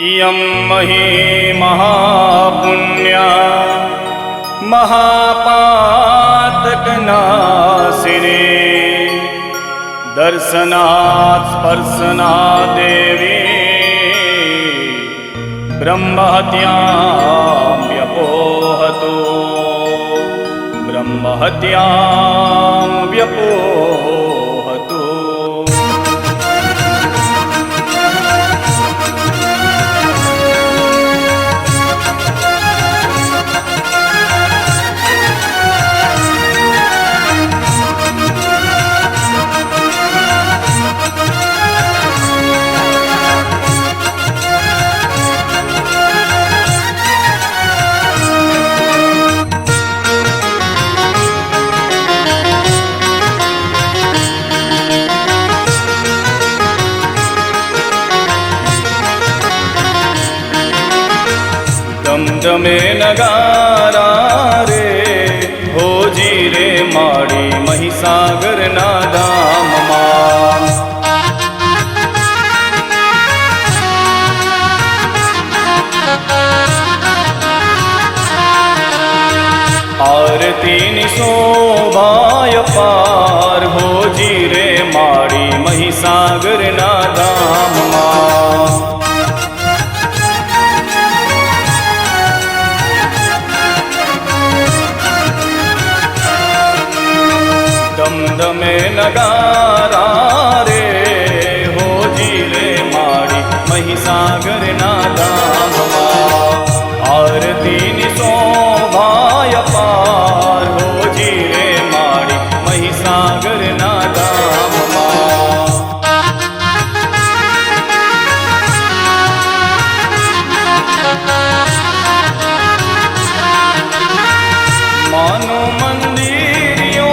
इयं मही महापुण्या महापातकनाशिनी दर्शनात् स्पर्शनात् देवी ब्रह्महत्यां व्यपोहतु ब्रह्महत्यां व्यपोहतु। दमदमे नगारा रे होजी रे माड़ी महिसागर ना धाम मां। आरती नि शोभाय पार होजी रे माड़ी महिसागर ना धाम मां। दमदमे नगारा रे होजी रे माड़ी महिसागर ना धाम मां। आरती नि शोभाय पार होजी रे माड़ी महिसागर ना धाम मां। मानो मंदिरियों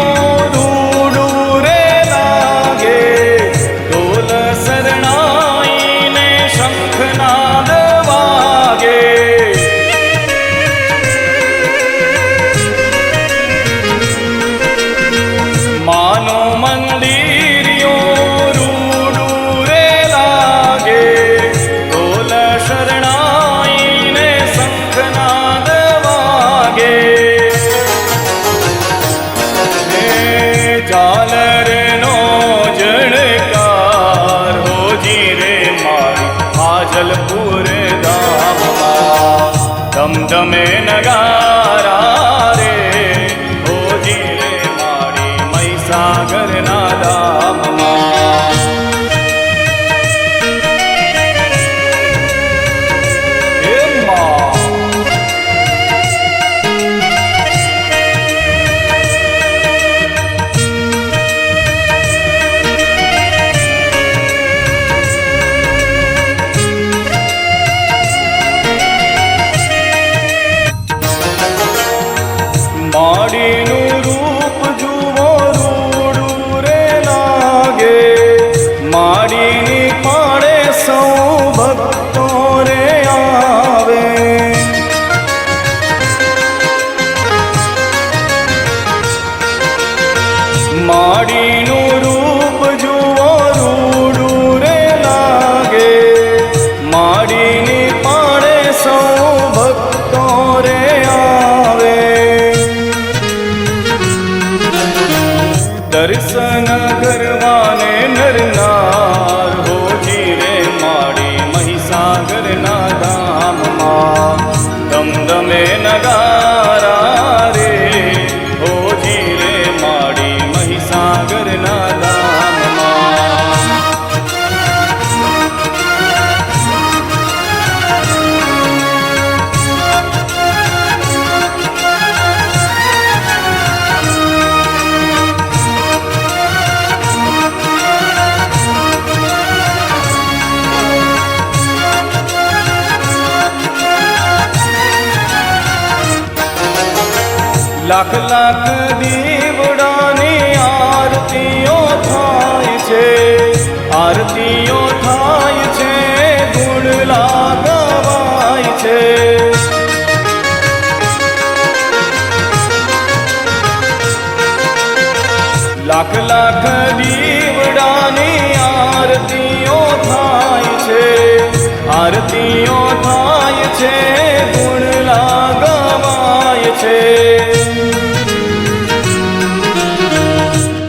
जलपुर धाम मां। दमदमे नगारा रे होजी रे माड़ी महिसागर ना धाम मां। हे मां माड़ीनु रूप जुवो रूडू रे लागे। माड़ीनी पाड़े सौ भक्तों रे आवे। माड़ीनु रूप जुवो रूडू रे लागे। माड़ीनी पाड़े सौ भक्तों रे आवे। दर्शन करवाने नर नार होजी रे माड़ी महिसागर ना धाम मां। दमदमे नगारा रे होजी रे माड़ी महिसागर ना धाम मां। लाख लाख दीवડાની આરતીઓ થાય છે। આરતીઓ થાય છે ગુણ લાગવાય છે। લાખ લાખ દીવડાની આરતીઓ થાય છે। આરતીઓ થાય છે, ગુણ લાગવાય છે.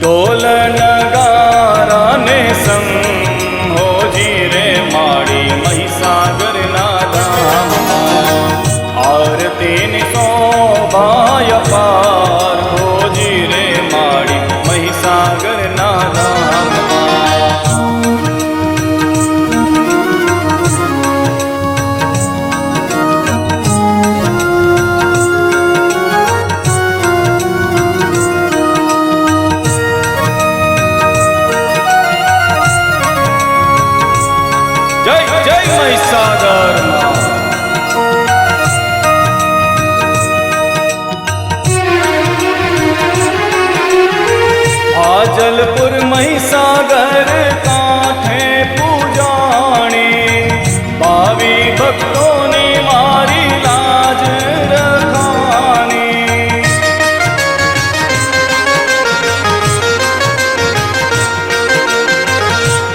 ઢોલ નગારા ને સંગ હોજી રે માડી મહીસાગરના ધામમાં. આરતીની શોભાય પાર હોજી રે માડી મહીસાગરના ધામમાં. જય જય મહીસાગરમાં. હાજલપુર મહીસાગર કાંઠે પૂજાણી, ભાવી ભક્તોની મારી લાજ રખાણી.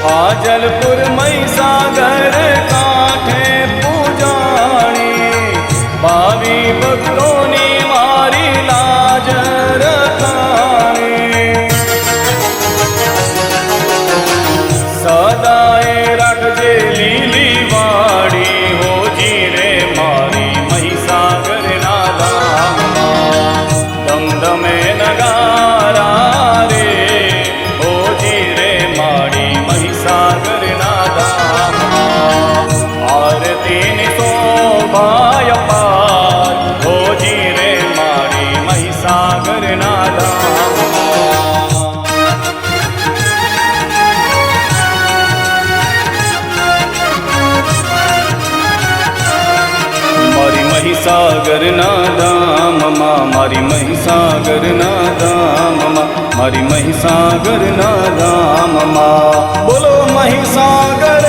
હાજલપુર મહીસાગર કાંઠે પૂજાણી, ભાવી ભક્તોની મારી લાજ રખાણી. સદાય રાખજે લીલી વાડી હોજી રે મારી મહીસાગરના ધામમાં. ધમધમે નગારા રે હોજી રે મારી મહીસાગરના ધામમાં. આરતીની શોભાય પાર હોજી રે મારી મહીસાગરના ધામમાં. મારી મહીસાગરના ધામમાં, મારી મહીસાગરના ધામમાં, મારી મહીસાગરના ધામમાં. બોલો મહીસાગર